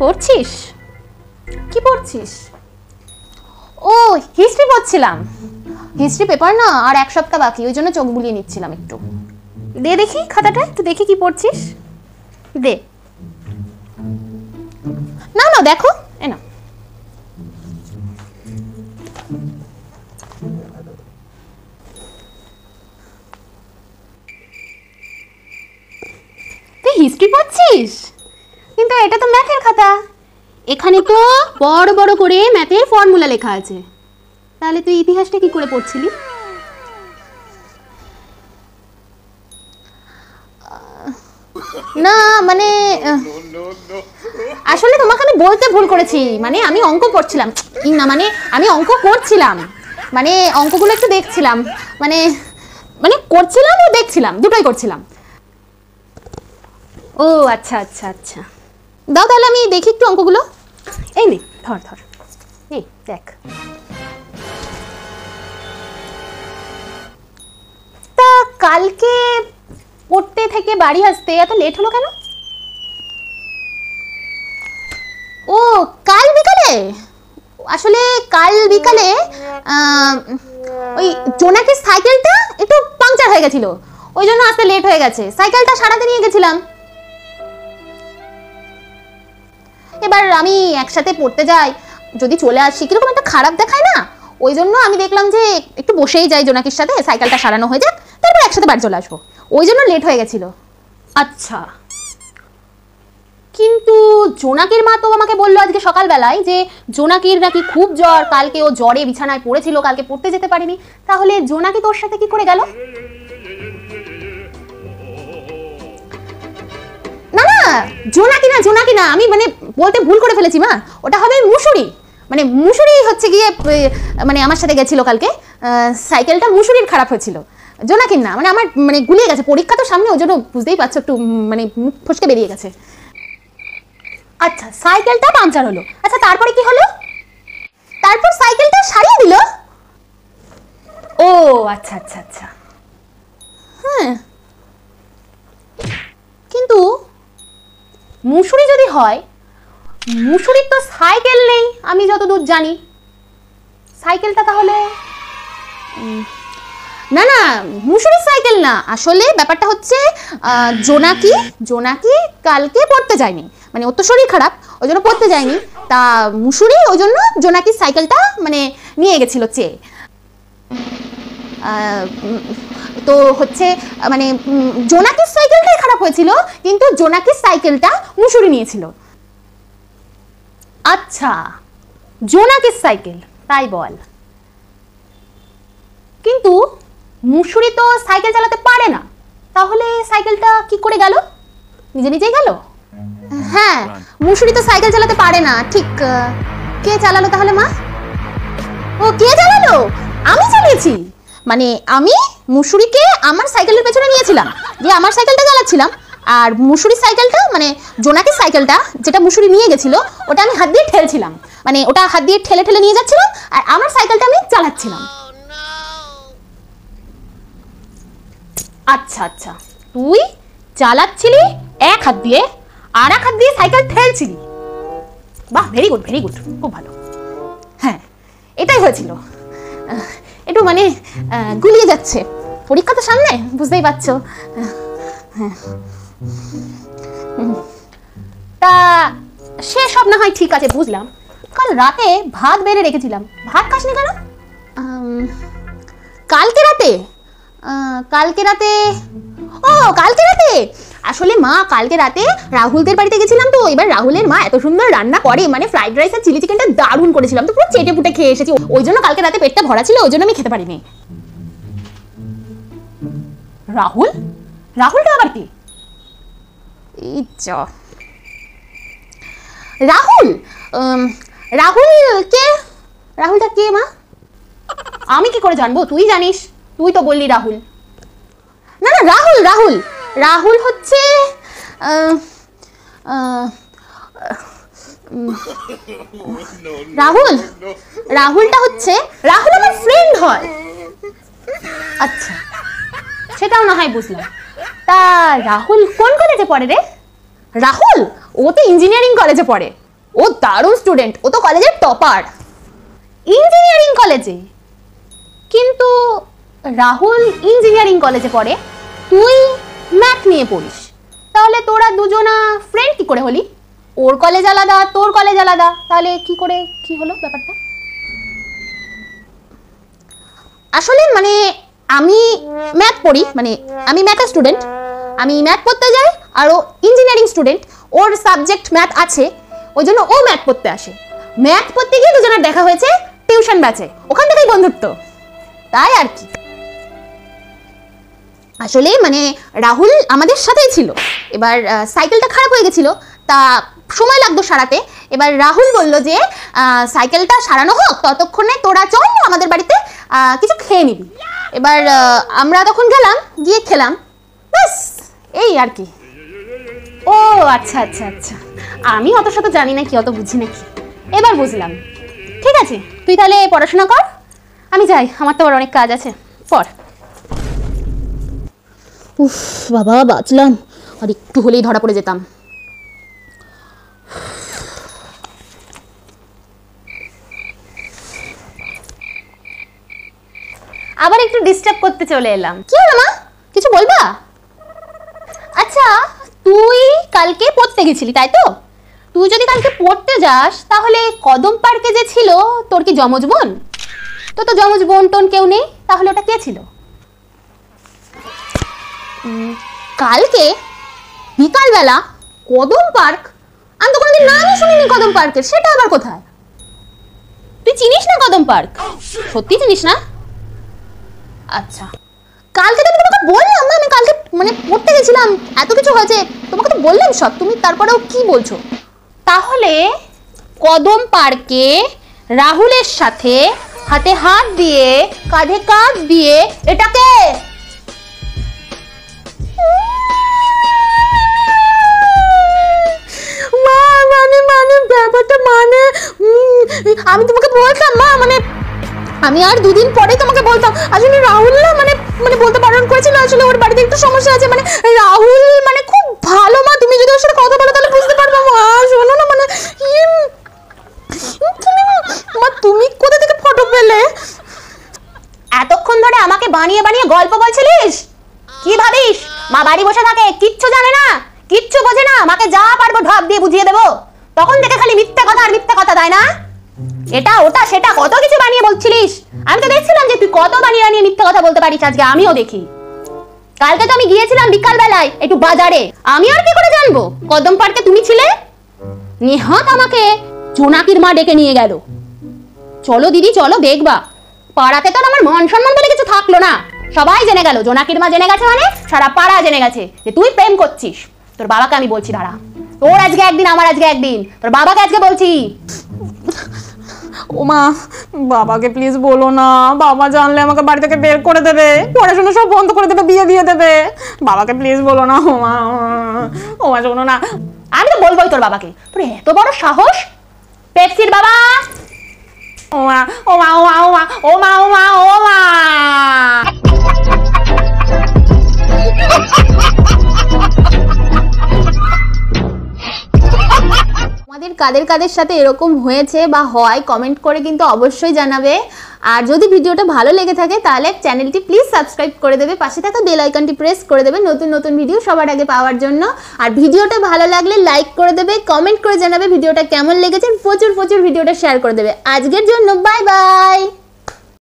পড়ছিস? কি পড়ছিস? ও হিস্ট্রি পড়ছিলাম। হিস্ট্রি পেপার না আর এক সপ্তাহ বাকি, ওই জন্য চোখ বুলিয়ে নিচ্ছিলাম একটু। দে দেখি খাতাটা, একটু দেখি কি পড়ছিস। দে না না দেখো, এ না। তুই হিস্ট্রি পড়ছিস? কিন্তু এটা তো ম্যাথের খাতা, এখানে তো বড় বড় করে ম্যাথের ফর্মুলা লেখা আছে। তাহলে তুই ইতিহাসটা কি করে পড়ছিলি? না মানে আসলে তোমাকে আমি বলতে ভুল করেছি, মানে আমি অঙ্ক পড়ছিলাম না, মানে আমি অঙ্ক করছিলাম, মানে অঙ্কগুলো একটু দেখছিলাম, মানে মানে করছিলাম ও দেখছিলাম, দুটোই করছিলাম। ও আচ্ছা আচ্ছা আচ্ছা, দাও তাহলে আমি দেখি একটু অঙ্কগুলো। এই নে ধর ধর, এই দেখ। তা কালকে পড়তে থেকে বাড়ি আসতে এত লেট হলো কেন? ও কাল বিকালে, আসলে কাল বিকালে ওই জোনাকির সাইকেলটা একটু পাংচার হয়ে গেছিল, ওই জন্য আসতে লেট হয়ে গেছে। সাইকেলটা সারাতে নিয়ে গেছিলাম। এবার আমি একসাথে পড়তে যাই, যদি চলে আসি কিরকম একটা খারাপ দেখায় না, ওই জন্য আমি দেখলাম যে একটু বসেই যাই জোনাকির সাথে, সাইকেলটা সারানো হয়ে যাক, তারপর একসাথে বাড়ি চলে আসবো, ওই জন্য লেট হয়ে গেছিল। আচ্ছা, কিন্তু জোনাকির মা তো আমাকে বললো আজকে সকালবেলায় যে জোনাকির নাকি খুব জ্বর, কালকে ও জ্বরে বিছানায় পড়েছিল, কালকে পড়তে যেতে পারেনি। তাহলে জোনাকি তোর সাথে কি করে গেল? না না জোনাকি না, জোনাকি না, আমি মানে বলতে ভুল করে ফেলেছি মা, ওটা হবে মুসুরি। মানে মুসুরি হচ্ছে গিয়ে মানে আমার সাথে গেছিল কালকে, সাইকেলটা মুসুরির খারাপ হয়েছিল, জোনাকির না। মানে আমার মানে গুলিয়ে গেছে, পরীক্ষা তো সামনে, ওই জন্য বুঝতেই পারছো একটু মানে মুখ ফসকে বেরিয়ে গেছে। আচ্ছা সাইকেলটা পাংচার হলো, আচ্ছা তারপরে কি হলো? তারপর সাইকেলটা সারিয়ে দিল। ও আচ্ছা আচ্ছা আচ্ছা, হ্যাঁ কিন্তু মুসুরি যদি হয়, মুসুরির তো সাইকেল নেই আমি যতদূর জানি, সাইকেলটা তাহলে না না মুসুরির সাইকেল না, আসলে ব্যাপারটা হচ্ছে জোনাকি জোনাকি কালকে পড়তে যায়নি, মানে ওর তো শরীর খারাপ, ওই জন্য পড়তে যায়নি, তা মুসুরি ওই জন্য জোনাকির সাইকেলটা মানে নিয়ে গেছিল চেয়ে। তো হচ্ছে মানে জোনাকির সাইকেলটাই খারাপ হয়েছিল, কিন্তু জোনাকির সাইকেলটা মুসুরি নিয়েছিল। আচ্ছা জোনাকির সাইকেল, তাই বল। কিন্তু মুসুরি তো সাইকেল চালাতে পারে না, তাহলে সাইকেলটা কি করে গেল? নিজে নিজেই গেল? হ্যাঁ মুসুরি তো সাইকেল চালাতে পারে না, ঠিক। কে চালালো তাহলে মা? ও কে চালালো? আমি চালিয়েছি, মানে আমি মুসুরিকে আমার সাইকেলের পেছনে নিয়েছিলাম, দিয়ে আমার সাইকেলটা চালাচ্ছিলাম, আর মুসুরির সাইকেলটা মানে জোনাকির সাইকেলটা যেটা মুসুরি নিয়ে গেছিল ওটা আমি হাত দিয়ে ঠেলছিলাম, মানে ওটা হাত দিয়ে ঠেলে ঠেলে নিয়ে যাচ্ছিলাম, আর আমার সাইকেলটা আমি চালাচ্ছিলাম। আচ্ছা আচ্ছা, তুই চালাচ্ছিলি এক হাত দিয়ে, আর এক হাত দিয়ে সাইকেল ঠেলছিলি। বাহ ভেরি গুড ভেরি গুড, খুব ভালো। হ্যাঁ এটাই হয়েছিল, একটু মানে গুলিয়ে যাচ্ছে, পরীক্ষা তো সামনে, বুঝতেই পারছো। তা সেসব না হয় ঠিক আছে, বুঝলাম। কাল রাতে ভাত বেড়ে রেখেছিলাম, ভাত খাসনি কেন? কালকে রাতে? কালকে রাতে, ও কালকে রাতে আসলে মা কালকে রাতে রাহুলদের বাড়িতে গেছিলাম, তো এবার রাহুলের মা এত সুন্দর রান্না করে, মানে ফ্রাইড রাইস আর চিলি চিকেনটা দারুণ করেছিলাম, তো পুরো চেটে পুটে খেয়ে এসেছি, ওই জন্য কালকে রাতে পেটটা ভরা ছিল, ওই জন্য আমি খেতে পারিনি। রাহুল? রাহুলটা আবার কি? রাহুল? রাহুল কে? রাহুলটা কে মা? আমি কি করে জানবো, তুই জানিস। তুই তো বললি রাহুল। না না, রাহুল রাহুল রাহুল হচ্ছে রাহুল রাহুলটা হচ্ছে, রাহুল আমার ফ্রেন্ড হয়। আচ্ছা, সেটাও না হয় বুঝলাম। তা রাহুল কোন কলেজে পড়ে রে? রাহুল ও তো ইঞ্জিনিয়ারিং কলেজে পড়ে। ও দারুণ স্টুডেন্ট, ও তো কলেজের টপার। ইঞ্জিনিয়ারিং কলেজে? কিন্তু রাহুল ইঞ্জিনিয়ারিং কলেজে পড়ে, তুই ম্যাথ নিয়ে পড়িস, তাহলে তোরা দুজনা ফ্রেন্ড কি করে হলি? ওর কলেজ আলাদা, তোর কলেজ আলাদা, তাহলে কি করে কি হলো ব্যাপারটা? আসলে মানে আমি ম্যাথ পড়ি, মানে আমি ম্যাথের স্টুডেন্ট, আমি ম্যাথ পড়তে যাই, আর ও ইঞ্জিনিয়ারিং স্টুডেন্ট, ওর সাবজেক্ট ম্যাথ আছে, ওই জন্য ও ম্যাথ পড়তে আসে। ম্যাথ পড়তে গিয়ে দুজনের দেখা হয়েছে টিউশন ব্যাচে, ওখান থেকেই বন্ধুত্ব, তাই আর কি। আসলে মানে রাহুল আমাদের সাথেই ছিল, এবার সাইকেলটা খারাপ হয়ে গেছিল, তা সময় লাগতো সারাতে। এবার রাহুল বলল যে সাইকেলটা সারানো হোক, ততক্ষণে তোরা চল আমাদের বাড়িতে কিছু খেয়ে নিবি। এবার আমরা তখন গেলাম, গিয়ে খেলাম, ব্যাস এই আর কি। ও আচ্ছা আচ্ছা আচ্ছা, আমি অত শত জানি না কি, অত বুঝি নাকি, এবার বুঝলাম। ঠিক আছে, তুই তাহলে পড়াশোনা কর, আমি যাই, আমার তো আবার অনেক কাজ আছে, পড়। উফ বাবা, বাঁচলাম, আর একটু হলেই ধরা পড়ে যেতাম। আবার একটু ডিস্টার্ব করতে চলে এলাম। কি হলো মা, কিছু বলবা? আচ্ছা, তুই কালকে পড়তে গেছিলি তাই তো? তুই যদি কালকে পড়তে যাস, তাহলে কদম পার্কে যে ছিল তোর কি যমজ বোন? তো যমজ বোন টোন কেউ নেই, তাহলে ওটা কে ছিল? কালকে বিকালবেলা কদম পার্ক? আমি তো কোনোদিন নামই শুনিনি কদম পার্কের, সেটা আবার কোথায়? তুই চিনিস না কদম পার্ক? সত্যি চিনিস না? আচ্ছা, কালকে তো আমি তোমাকে বললাম না, আমি কালকে মানে পড়তে গেছিলাম, এত কিছু হয়েছে, তোমাকে তো বললাম সব, তুমি তারপরেও কি বলছো? তাহলে কদম পার্কে রাহুলের সাথে হাতে হাত দিয়ে, কাঁধে কাঁধ দিয়ে, এটাকে ব্যাপারটা মানে আমি তোমাকে বলতাম মা, মানে আমি আর দুদিন পরে তোমাকে বলতাম। আসলে রাহুল না মানে মানে বলতে বারণ করেছিল, আসলে ওর বাড়িতে একটু সমস্যা আছে, মানে রাহুল মানে খুব ভালো মা, তুমি যদি ওর সাথে কথা বলো তাহলে বুঝতে পারবে। মা শোনো না, মানে মা তুমি কোথা থেকে ফটো পেলে? এতক্ষণ ধরে আমাকে বানিয়ে বানিয়ে গল্প বলছিলিস? কি ভাবিস মা বাড়ি বসে থাকে, কিচ্ছু জানে না, কিচ্ছু বোঝে না, মাকে যা পারবো ঢপ দিয়ে বুঝিয়ে দেবো, তখন থেকে খালি মিথ্যা কথা আর মিথ্যা কথা, তাই না? এটা ওটা সেটা কত কিছু বানিয়ে বলছিলিস, আমি তো দেখছিলাম যে তুই কত বানিয়ে বানিয়ে মিথ্যা কথা বলতে পারিস, আজকে আমিও দেখি। কালকে তো আমি গিয়েছিলাম বিকাল বেলায় একটু বাজারে, আমি আর কি করে জানবো কদম পার্কে তুমি ছিলে? নেহাত আমাকে জোনাকির মা ডেকে নিয়ে গেল, চলো দিদি চলো দেখবা। পাড়াতে তো আমার মান সম্মান বলে কিছু থাকলো না, সবাই জেনে গেল, জোনাকির মা জেনে গেছে মানে সারা পাড়া জেনে গেছে যে তুই প্রেম করছিস। তোর বাবাকে আমি বলছি, দাঁড়া, তোর আজকে একদিন আমার আজকে একদিন, তোর বাবাকে আজকে বলছি। ও মা, বাবাকে প্লিজ বলো না, বাবা জানলে আমাকে বাড়ি থেকে বের করে দেবে, পড়াশোনা সব বন্ধ করে দেবে, বিয়ে দিয়ে দেবে, বাবাকে প্লিজ বলো না। ও মা, ও মা শোনো না। আমি তো বলবোই তোর বাবাকে, তোর এত বড় সাহস। পেপসির বাবা, ও মা ও মা ও মা ও মা ও মা ও মা ও মা। আমাদের কাদের কাদের সাথে এরকম হয়েছে বা হয় কমেন্ট করে কিন্তু অবশ্যই জানাবে। আর যদি ভিডিওটা ভালো লেগে থাকে তাহলে চ্যানেলটি প্লিজ সাবস্ক্রাইব করে দেবে, পাশে থাকা বেল আইকনটি প্রেস করে দেবে নতুন নতুন ভিডিও সবার আগে পাওয়ার জন্য। আর ভিডিওটা ভালো লাগলে লাইক করে দেবে, কমেন্ট করে জানাবে ভিডিওটা কেমন লেগেছে, প্রচুর প্রচুর ভিডিওটা শেয়ার করে দেবে। আজকের জন্য বাই বাই।